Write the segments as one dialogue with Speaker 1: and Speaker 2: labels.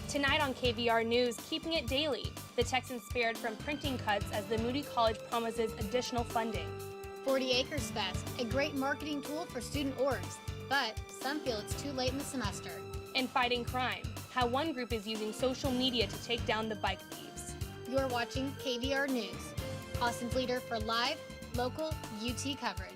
Speaker 1: Tonight on KVR News, keeping it daily. The Texans spared from printing cuts as the Moody College promises additional funding.
Speaker 2: 40 Acres Fest, a great marketing tool for student orgs, but some feel it's too late in the semester.
Speaker 1: And fighting crime, how one group is using social media to take down the bike thieves.
Speaker 2: You're watching KVR News, Austin's leader for live, local UT coverage.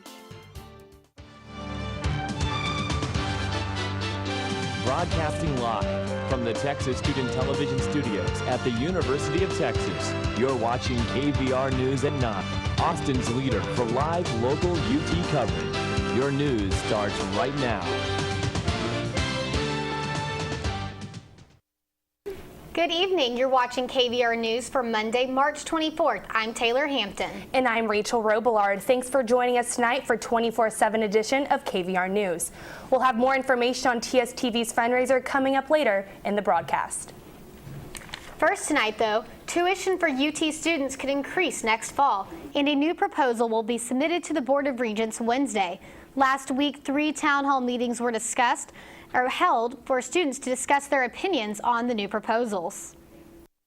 Speaker 3: Broadcasting live from the Texas Student Television Studios at the University of Texas. You're watching KVR News at 9, Austin's leader for live local UT coverage. Your news starts right now.
Speaker 2: Good evening. You're watching KVR News for Monday, March 24th. I'm Taylor Hampton.
Speaker 1: And I'm Rachel Robillard. Thanks for joining us tonight for 24/7 edition of KVR News. We'll have more information on TSTV's fundraiser coming up later in the broadcast.
Speaker 2: First tonight, though, tuition for UT students could increase next fall, and a new proposal will be submitted to the Board of Regents Wednesday. Last week, 3 town hall meetings were held for students to discuss their opinions on the new proposals.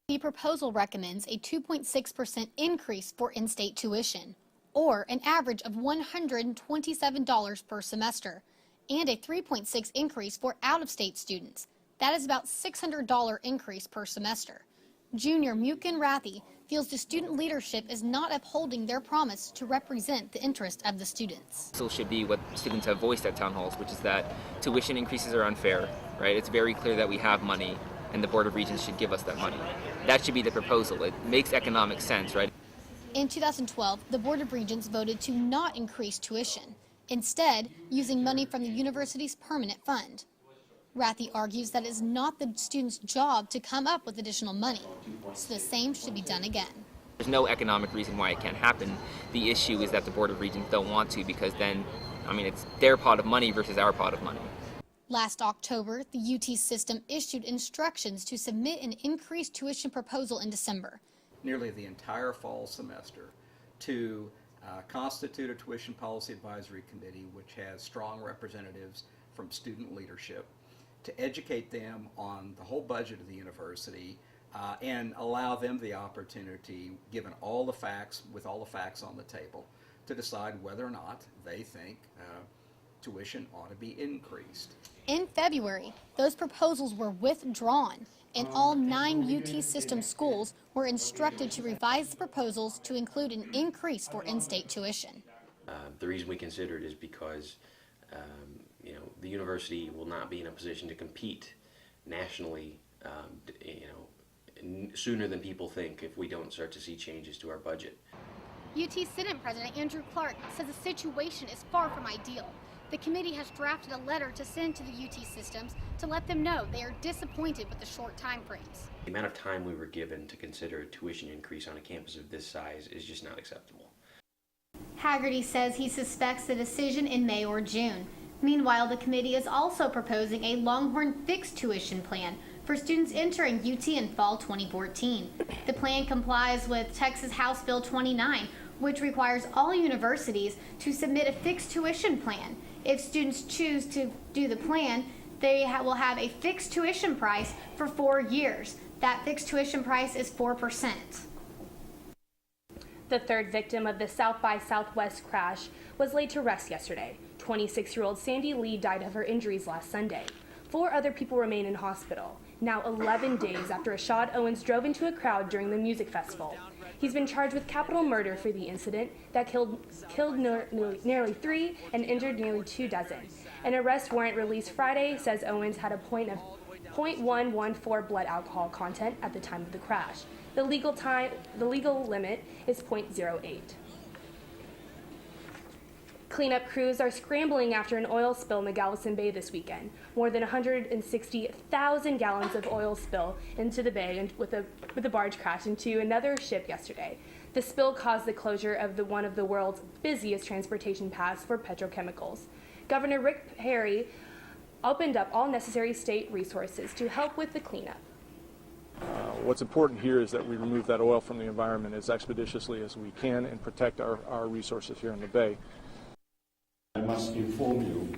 Speaker 2: The proposal recommends a 2.6% increase for in-state tuition, or an average of $127 per semester, and a 3.6% increase for out-of-state students. That is about $600 increase per semester. Junior Mukin Rathy feels the student leadership is not upholding their promise to represent the interest of the students.
Speaker 4: So should be what students have voiced at town halls, which is that tuition increases are unfair, right? It's very clear that we have money and the Board of Regents should give us that money. That should be the proposal. It makes economic sense, right?
Speaker 2: In 2012, the Board of Regents voted to not increase tuition, instead using money from the university's permanent fund. Rathy argues that it is not the student's job to come up with additional money, so the same should be done again.
Speaker 4: There's no economic reason why it can't happen. The issue is that the Board of Regents don't want to, because then, it's their pot of money versus our pot of money.
Speaker 2: Last October, the UT system issued instructions to submit an increased tuition proposal in December.
Speaker 5: Nearly the entire fall semester to constitute a tuition policy advisory committee which has strong representatives from student leadership, to educate them on the whole budget of the university and allow them the opportunity, given all the facts, with all the facts on the table, to decide whether or not they think tuition ought to be increased.
Speaker 2: In February, those proposals were withdrawn, and all 9 UT system schools were instructed to revise the proposals to include an increase for in-state tuition.
Speaker 6: The reason we considered is because the university will not be in a position to compete nationally, sooner than people think if we don't start to see changes to our budget.
Speaker 2: UT Senate President Andrew Clark says the situation is far from ideal. The committee has drafted a letter to send to the UT systems to let them know they are disappointed with the short time frames.
Speaker 6: The amount of time we were given to consider a tuition increase on a campus of this size is just not acceptable.
Speaker 2: Haggerty says he suspects the decision in May or June. Meanwhile, the committee is also proposing a Longhorn fixed tuition plan for students entering UT in fall 2014. The plan complies with Texas House Bill 29, which requires all universities to submit a fixed tuition plan. If students choose to do the plan, they will have a fixed tuition price for 4 years. That fixed tuition price is 4%.
Speaker 1: The third victim of the South by Southwest crash was laid to rest yesterday. 26-year-old Sandy Lee died of her injuries last Sunday. 4 other people remain in hospital, now 11 days after Ashad Owens drove into a crowd during the music festival. He's been charged with capital murder for the incident that killed nearly 3 and injured nearly 2 dozen. An arrest warrant released Friday says Owens had a point of 0.114 blood alcohol content at the time of the crash. The legal limit is 0.08. Cleanup crews are scrambling after an oil spill in the Galveston Bay this weekend. More than 160,000 gallons of oil spill into the bay and with a barge crash into another ship yesterday. The spill caused the closure of one of the world's busiest transportation paths for petrochemicals. Governor Rick Perry opened up all necessary state resources to help with the cleanup.
Speaker 7: What's important here is that we remove that oil from the environment as expeditiously as we can and protect our resources here in the bay.
Speaker 8: I must inform you.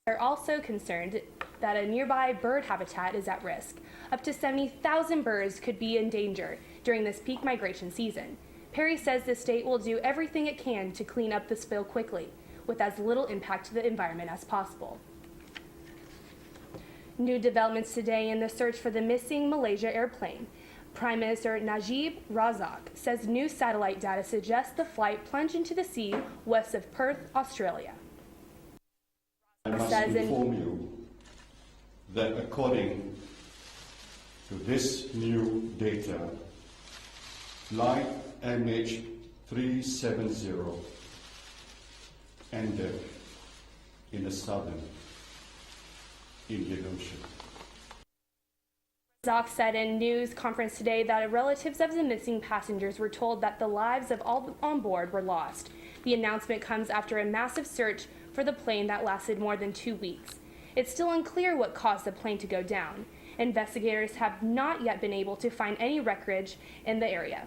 Speaker 1: They're also concerned that a nearby bird habitat is at risk. Up to 70,000 birds could be in danger during this peak migration season. Perry says the state will do everything it can to clean up the spill quickly, with as little impact to the environment as possible. New developments today in the search for the missing Malaysia airplane. Prime Minister Najib Razak says new satellite data suggests the flight plunged into the sea west of Perth, Australia.
Speaker 8: I must inform you that according to this new data, flight MH370 ended in the southern Indian Ocean.
Speaker 1: Razak said in news conference today that relatives of the missing passengers were told that the lives of all on board were lost. The announcement comes after a massive search for the plane that lasted more than 2 weeks. It's still unclear what caused the plane to go down. Investigators have not yet been able to find any wreckage in the area.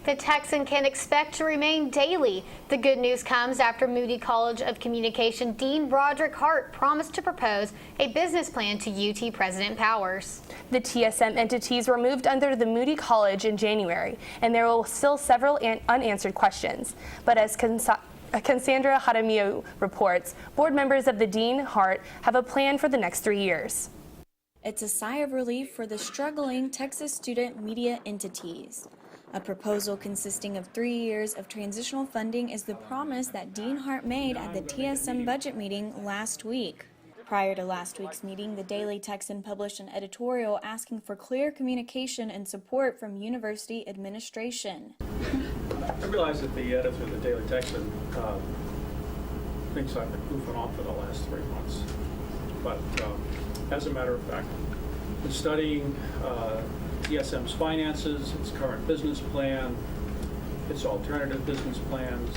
Speaker 2: The Texan can expect to remain daily. The good news comes after Moody College of Communication Dean Roderick Hart promised to propose a business plan to UT President Powers.
Speaker 1: The TSM entities were moved under the Moody College in January, and there are still several unanswered questions. But as Cassandra Hadamio reports, board members of the Dean Hart have a plan for the next 3 years.
Speaker 9: It's a sigh of relief for the struggling Texas student media entities. A proposal consisting of 3 years of transitional funding is the promise that Dean Hart made at the TSM budget meeting last week. Prior to last week's meeting, the Daily Texan published an editorial asking for clear communication and support from university administration.
Speaker 10: I realize that the editor of the Daily Texan thinks I've been goofing off for the last 3 months. But as a matter of fact, been studying TSM's finances, its current business plan, its alternative business plans.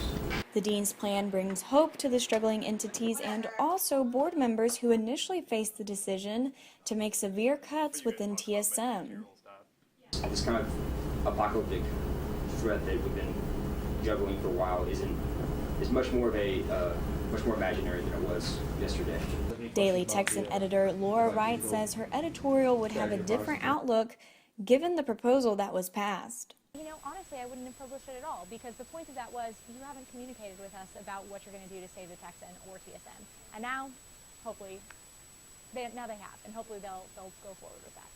Speaker 9: The dean's plan brings hope to the struggling entities and also board members who initially faced the decision to make severe cuts within TSM.
Speaker 11: This kind of apocalyptic threat that we've been juggling for a while is much more imaginary than it was yesterday.
Speaker 9: Daily Texan editor Laura Wright says her editorial would have a different outlook given the proposal that was passed.
Speaker 12: You know, honestly, I wouldn't have published it at all because the point of that was you haven't communicated with us about what you're going to do to save the Texan or TSM. And now, hopefully, they have, and hopefully they'll go forward with that.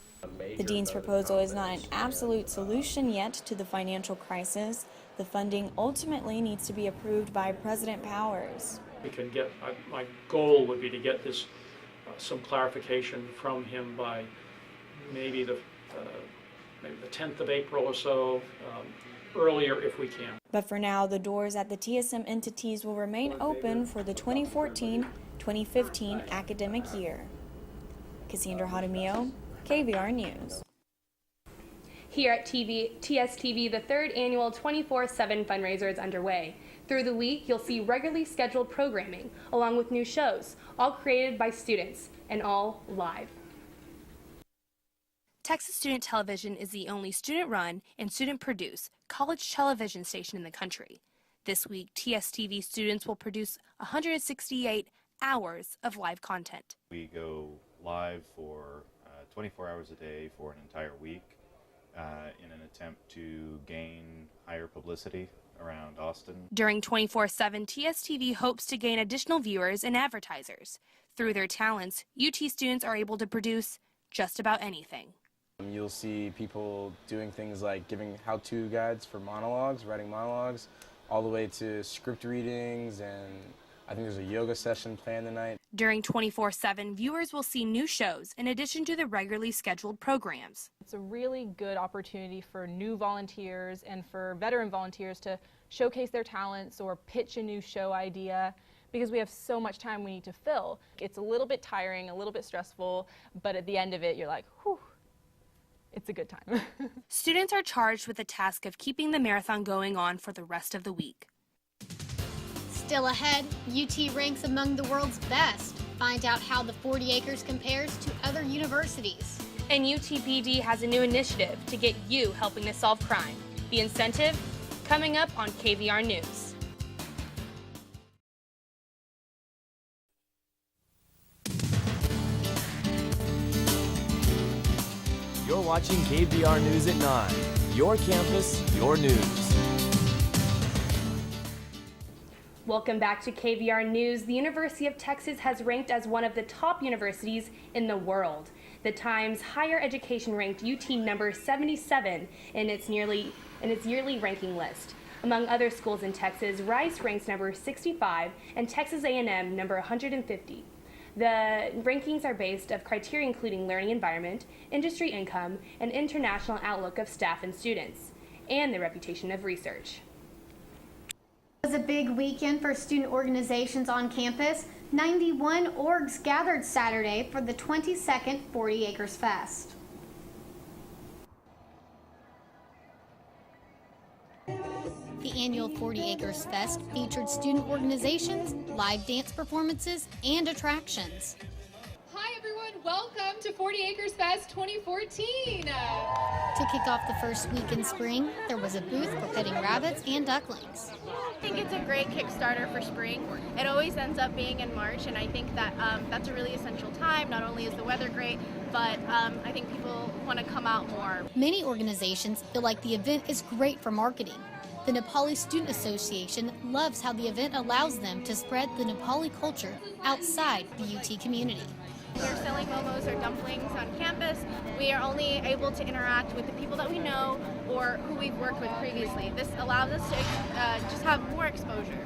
Speaker 9: The dean's proposal is not an absolute solution yet to the financial crisis. The funding ultimately needs to be approved by President Powers.
Speaker 10: We can get, my goal would be to get this, some clarification from him by maybe the 10th of April or so, earlier if we can.
Speaker 9: But for now, the doors at the TSM entities will remain open for the 2014-2015 academic year. Cassandra Hadamio, KVR News.
Speaker 1: Here at TSTV, the third annual 24/7 fundraiser is underway. Through the week, you'll see regularly scheduled programming, along with new shows, all created by students and all live. Texas Student Television is the only student-run and student-produced college television station in the country. This week, TSTV students will produce 168 hours of live content.
Speaker 13: We go live for 24 hours a day for an entire week in an attempt to gain higher publicity around Austin.
Speaker 1: During 24/7, TSTV hopes to gain additional viewers and advertisers. Through their talents, UT students are able to produce just about anything.
Speaker 14: You'll see people doing things like giving how-to guides for monologues, writing monologues, all the way to script readings, and I think there's a yoga session planned tonight.
Speaker 1: During 24/7, viewers will see new shows in addition to the regularly scheduled programs.
Speaker 15: It's a really good opportunity for new volunteers and for veteran volunteers to showcase their talents or pitch a new show idea because we have so much time we need to fill. It's a little bit tiring, a little bit stressful, but at the end of it, you're like, whew. It's a good time.
Speaker 1: Students are charged with the task of keeping the marathon going on for the rest of the week.
Speaker 2: Still ahead, UT ranks among the world's best. Find out how the 40 acres compares to other universities.
Speaker 1: And UTPD has a new initiative to get you helping to solve crime. The incentive, coming up on KVR News.
Speaker 3: You're watching KVR News at 9. Your campus, your news.
Speaker 1: Welcome back to KVR News. The University of Texas has ranked as one of the top universities in the world. The Times Higher Education ranked UT number 77 in its yearly ranking list. Among other schools in Texas, Rice ranks number 65 and Texas A&M number 150. The rankings are based of criteria including learning environment, industry income, and international outlook of staff and students, and the reputation of research.
Speaker 2: It was a big weekend for student organizations on campus. 91 orgs gathered Saturday for the 22nd 40 Acres Fest. The annual 40 Acres Fest featured student organizations, live dance performances, and attractions.
Speaker 16: Hi everyone, welcome to 40 Acres Fest 2014.
Speaker 2: To kick off the first week in spring, there was a booth for petting rabbits and ducklings.
Speaker 17: I think it's a great Kickstarter for spring. It always ends up being in March, and I think that that's a really essential time. Not only is the weather great, but I think people want to come out more.
Speaker 2: Many organizations feel like the event is great for marketing. The Nepali Student Association loves how the event allows them to spread the Nepali culture outside the UT community.
Speaker 17: We're selling momos or dumplings on campus. We are only able to interact with the people that we know or who we've worked with previously. This allows us to just have more exposure.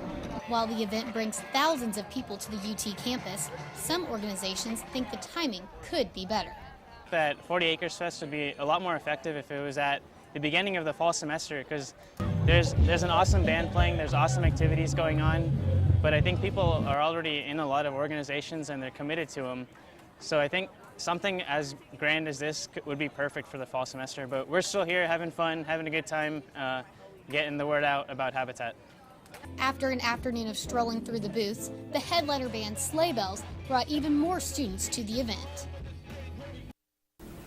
Speaker 2: While the event brings thousands of people to the UT campus, some organizations think the timing could be better.
Speaker 18: That 40 Acres Fest would be a lot more effective if it was at the beginning of the fall semester, because there's an awesome band playing, there's awesome activities going on, but I think people are already in a lot of organizations and they're committed to them. So I think something as grand as this would be perfect for the fall semester, but we're still here having fun, having a good time, getting the word out about Habitat.
Speaker 2: After an afternoon of strolling through the booths, the headliner band Sleigh Bells brought even more students to the event.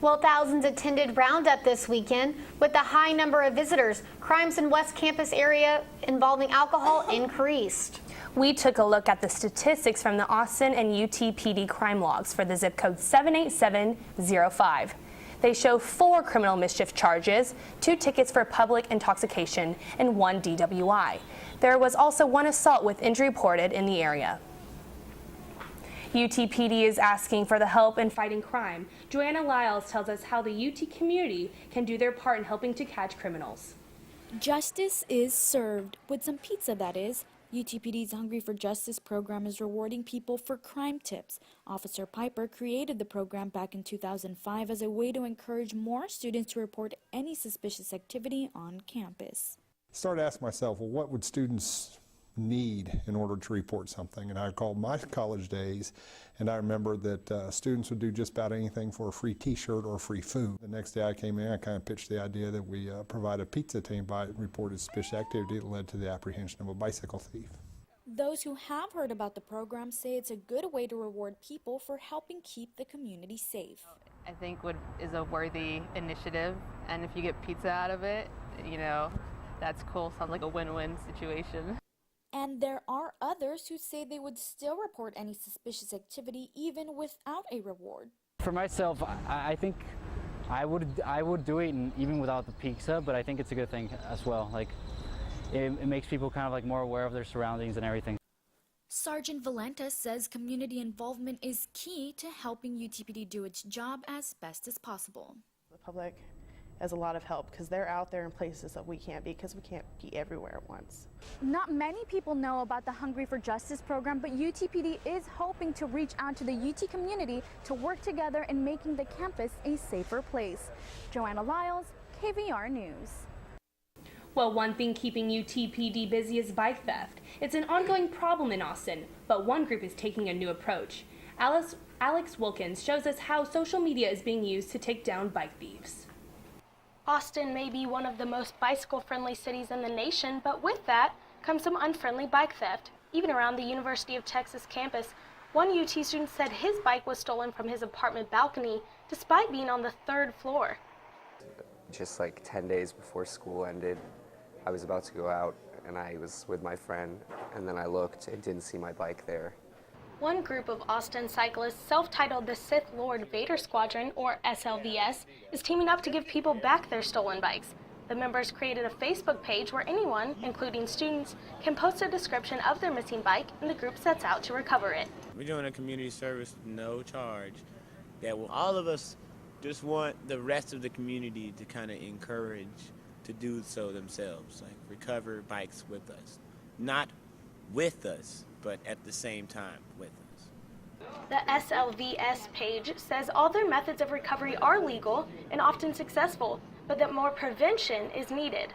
Speaker 2: Well, thousands attended Roundup this weekend. With the high number of visitors, crimes in West Campus area involving alcohol increased.
Speaker 1: We took a look at the statistics from the Austin and UT PD crime logs for the zip code 78705. They show 4 criminal mischief charges, 2 tickets for public intoxication, and 1 DWI. There was also 1 assault with injury reported in the area. UTPD is asking for the help in fighting crime. Joanna Lyles tells us how the UT community can do their part in helping to catch criminals.
Speaker 9: Justice is served, with some pizza that is. UTPD's Hungry for Justice program is rewarding people for crime tips. Officer Piper created the program back in 2005 as a way to encourage more students to report any suspicious activity on campus.
Speaker 19: I started asking myself, well, what would students need in order to report something? And I recalled my college days, and I remember that students would do just about anything for a free t-shirt or free food. The next day I came in, I kind of pitched the idea that we provide a pizza to anybody that reported suspicious activity that led to the apprehension of a bicycle thief.
Speaker 9: Those who have heard about the program say it's a good way to reward people for helping keep the community safe.
Speaker 20: I think is a worthy initiative, and if you get pizza out of it, you know, that's cool. Sounds like a win-win situation.
Speaker 9: And there are others who say they would still report any suspicious activity even without a reward.
Speaker 21: For myself, I think I would do it even without the pizza, but I think it's a good thing as well. Like it makes people kind of like more aware of their surroundings and everything.
Speaker 9: Sergeant Valenta says community involvement is key to helping UTPD do its job as best as possible.
Speaker 22: The public has a lot of help because they're out there in places that we can't be because we can't be everywhere at once.
Speaker 23: Not many people know about the Hungry for Justice program, but UTPD is hoping to reach out to the UT community to work together in making the campus a safer place. Joanna Lyles, KVR News.
Speaker 1: Well, one thing keeping UTPD busy is bike theft. It's an ongoing problem in Austin, but one group is taking a new approach. Alex Wilkins shows us how social media is being used to take down bike thieves.
Speaker 24: Austin may be one of the most bicycle-friendly cities in the nation, but with that comes some unfriendly bike theft. Even around the University of Texas campus, one UT student said his bike was stolen from his apartment balcony despite being on the 3rd floor.
Speaker 25: Just like 10 days before school ended, I was about to go out and I was with my friend, and then I looked and didn't see my bike there.
Speaker 24: One group of Austin cyclists, self-titled the Sith Lord Vader Squadron, or SLVS, is teaming up to give people back their stolen bikes. The members created a Facebook page where anyone, including students, can post a description of their missing bike, and the group sets out to recover it.
Speaker 4: We're doing a community service, no charge, that will all of us just want the rest of the community to kind of encourage to do so themselves, like recover bikes with us. Not with us, but at the same time with us.
Speaker 24: The SLVS page says all their methods of recovery are legal and often successful, but that more prevention is needed.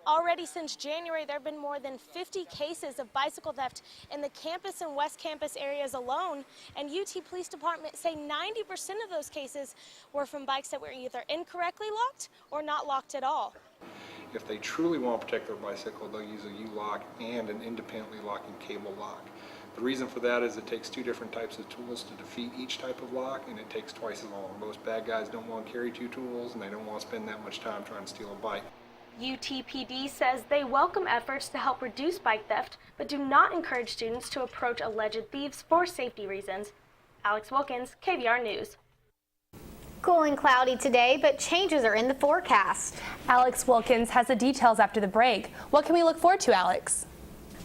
Speaker 24: Already since January, there have been more than 50 cases of bicycle theft in the campus and West Campus areas alone, and UT Police Department say 90% of those cases were from bikes that were either incorrectly locked or not locked at all.
Speaker 5: If they truly want to protect their bicycle, they'll use a U-lock and an independently locking cable lock. The reason for that is it takes two different types of tools to defeat each type of lock, and it takes twice as long. Most bad guys don't want to carry two tools, and they don't want to spend that much time trying to steal a bike.
Speaker 24: UTPD says they welcome efforts to help reduce bike theft, but do not encourage students to approach alleged thieves for safety reasons. Alex Wilkins, KVR News.
Speaker 2: Cool and cloudy today, but changes are in the forecast.
Speaker 1: Alex Wilkins has the details after the break. What can we look forward to, Alex?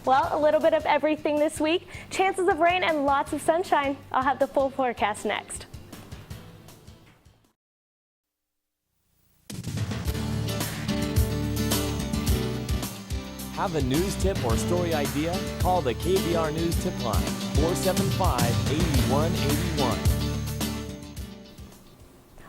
Speaker 24: Well, a little bit of everything this week. Chances of rain and lots of sunshine. I'll have the full forecast next.
Speaker 3: Have a news tip or story idea? Call the KVR News Tip Line, 475-8181.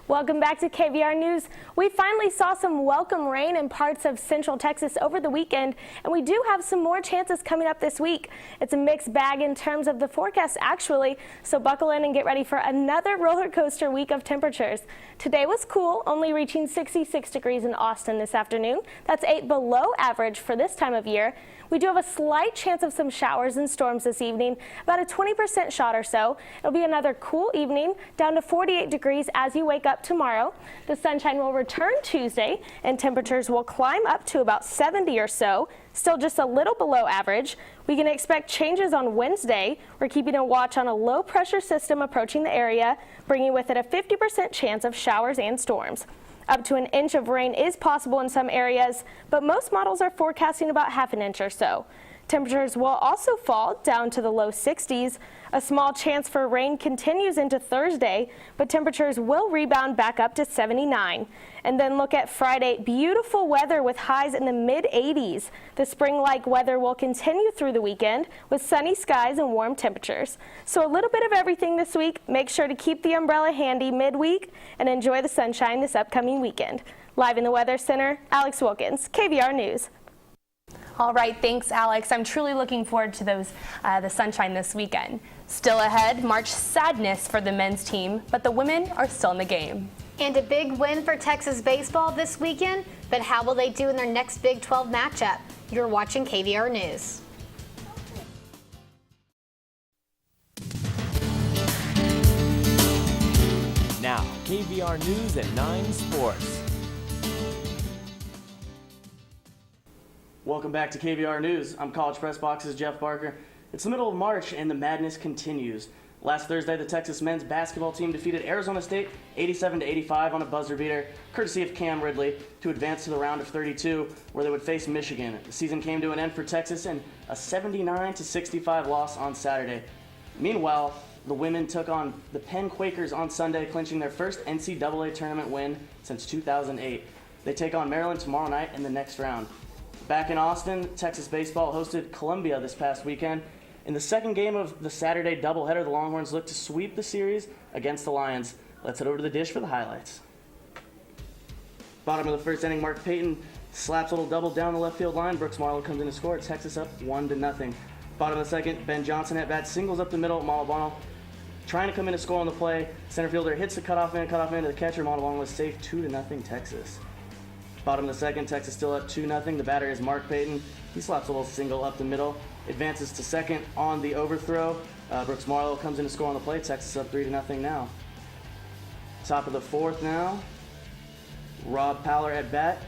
Speaker 24: Welcome back to KVR News. We finally saw some welcome rain in parts of Central Texas over the weekend, and we do have some more chances coming up this week. It's a mixed bag in terms of the forecast, actually, so buckle in and get ready for another roller coaster week of temperatures. Today was cool, only reaching 66 degrees in Austin this afternoon. That's 8 below average for this time of year. We do have a slight chance of some showers and storms this evening, about a 20% shot or so. It'll be another cool evening, down to 48 degrees as you wake up tomorrow. The sunshine will return Tuesday, and temperatures will climb up to about 70 or so, still just a little below average. We can expect changes on Wednesday. We're keeping a watch on a low pressure system approaching the area, bringing with it a 50% chance of showers and storms. Up to an inch of rain is possible in some areas, but most models are forecasting about half an inch or so. Temperatures will also fall down to the low 60s. A small chance for rain continues into Thursday, but temperatures will rebound back up to 79. And then look at Friday, beautiful weather with highs in the mid-80s. The spring-like weather will continue through the weekend with sunny skies and warm temperatures. So a little bit of everything this week. Make sure to keep the umbrella handy midweek and enjoy the sunshine this upcoming weekend. Live in the Weather Center, Alex Wilkins, KVR News.
Speaker 1: All right, thanks, Alex. I'm truly looking forward to the sunshine this weekend. Still ahead, March sadness for the men's team, but the women are still in the game.
Speaker 2: And a big win for Texas baseball this weekend, but how will they do in their next Big 12 matchup? You're watching KVR News.
Speaker 3: Now, KVR News at 9 Sports.
Speaker 6: Welcome back to KVR News. I'm College Press Box's Jeff Barker. It's the middle of March and the madness continues. Last Thursday, the Texas men's basketball team defeated Arizona State 87-85 on a buzzer beater, courtesy of Cam Ridley, to advance to the round of 32, where they would face Michigan. The season came to an end for Texas in a 79-65 loss on Saturday. Meanwhile, the women took on the Penn Quakers on Sunday, clinching their first NCAA tournament win since 2008. They take on Maryland tomorrow night in the next round. Back in Austin, Texas baseball hosted Columbia this past weekend. In the second game of the Saturday doubleheader, the Longhorns looked to sweep the series against the Lions. Let's head over to the dish for the highlights. Bottom of the first inning, Mark Payton slaps a little double down the left field line. Brooks Marlowe comes in to score. Texas up 1-0. Bottom of the second, Ben Johnson at bat singles up the middle. Malabano trying to come in to score on the play. Center fielder hits the cutoff man to the catcher. Malabano was safe, 2-0 Texas. Bottom of the second, Texas still up 2-0. The batter is Mark Payton. He slaps a little single up the middle. Advances to second on the overthrow. Brooks Marlowe comes in to score on the plate. Texas up 3-0 now. Top of the fourth now. Rob Powler at bat.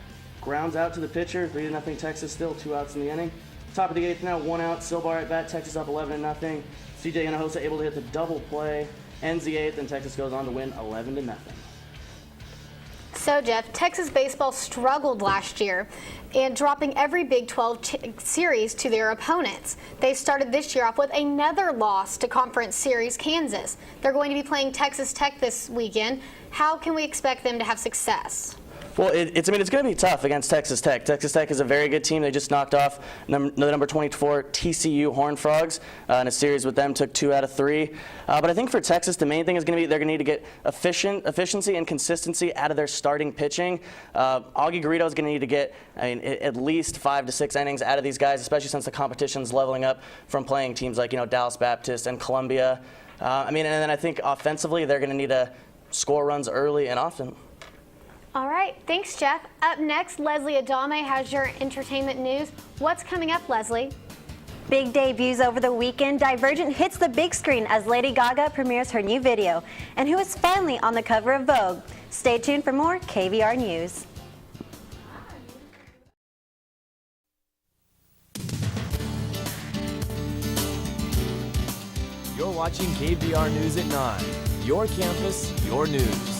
Speaker 6: Grounds out to the pitcher. 3-0 Texas still. 2 outs in the inning. Top of the 8th now, 1 out. Silbar at bat. Texas up 11-0. CJ Hinojosa able to hit the double play. Ends the 8th, and Texas goes on to win 11-0.
Speaker 2: So, Jeff, Texas baseball struggled last year in dropping every Big 12 series to their opponents. They started this year off with another loss to Conference Series Kansas. They're going to be playing Texas Tech this weekend. How can we expect them to have success?
Speaker 6: Well, it's going to be tough against Texas Tech. Texas Tech is a very good team. They just knocked off the number 24 TCU Horned Frogs in a series with them. Took 2 out of 3. But I think for Texas, the main thing is going to be they're going to need to get efficiency and consistency out of their starting pitching. Augie Garrido is going to need to get at least 5 to 6 innings out of these guys, especially since the competition's leveling up from playing teams like Dallas Baptist and Columbia. And then I think offensively they're going to need to score runs early and often.
Speaker 2: All right, thanks, Jeff. Up next, Leslie Adami has your entertainment news. What's coming up, Leslie?
Speaker 7: Big debuts over the weekend. Divergent hits the big screen as Lady Gaga premieres her new video, and who is finally on the cover of Vogue. Stay tuned for more KVR News.
Speaker 3: You're watching KVR News at 9. Your campus, your news.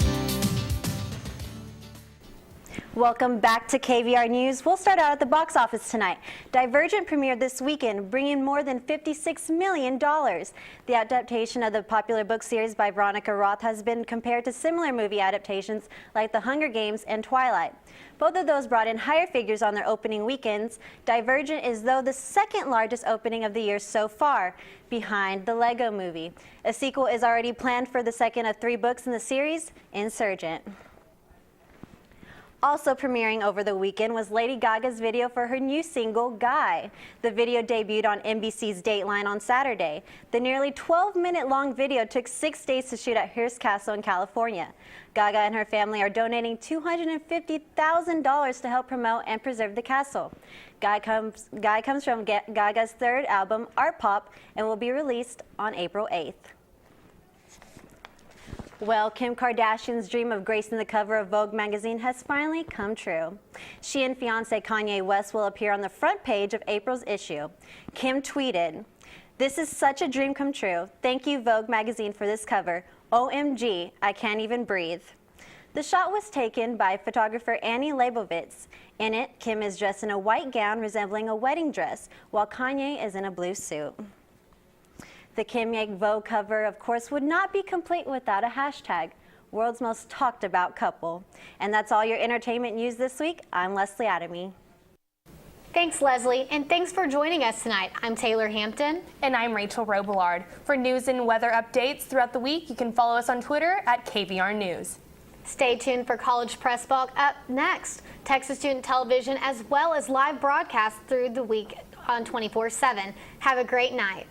Speaker 7: Welcome back to KVR News. We'll start out at the box office tonight. Divergent premiered this weekend, bringing more than $56 million. The adaptation of the popular book series by Veronica Roth has been compared to similar movie adaptations like The Hunger Games and Twilight. Both of those brought in higher figures on their opening weekends. Divergent is, though, the second largest opening of the year so far, behind The Lego Movie. A sequel is already planned for the second of 3 books in the series, Insurgent. Also premiering over the weekend was Lady Gaga's video for her new single, Guy. The video debuted on NBC's Dateline on Saturday. The nearly 12-minute long video took 6 days to shoot at Hearst Castle in California. Gaga and her family are donating $250,000 to help promote and preserve the castle. Guy comes from Gaga's 3rd album, Art Pop, and will be released on April 8th. Well, Kim Kardashian's dream of gracing the cover of Vogue magazine has finally come true. She and fiancé Kanye West will appear on the front page of April's issue. Kim tweeted, "This is such a dream come true. Thank you, Vogue magazine, for this cover. OMG, I can't even breathe." The shot was taken by photographer Annie Leibovitz. In it, Kim is dressed in a white gown resembling a wedding dress, while Kanye is in a blue suit. The Kim Ye Vogue cover, of course, would not be complete without a hashtag, world's most talked about couple. And that's all your entertainment news this week. I'm Leslie Adami.
Speaker 2: Thanks, Leslie, and thanks for joining us tonight. I'm Taylor Hampton.
Speaker 1: And I'm Rachel Robillard. For news and weather updates throughout the week, you can follow us on Twitter at KVR News.
Speaker 2: Stay tuned for College Press Box up next. Texas Student Television, as well as live broadcasts through the week on 24/7. Have a great night.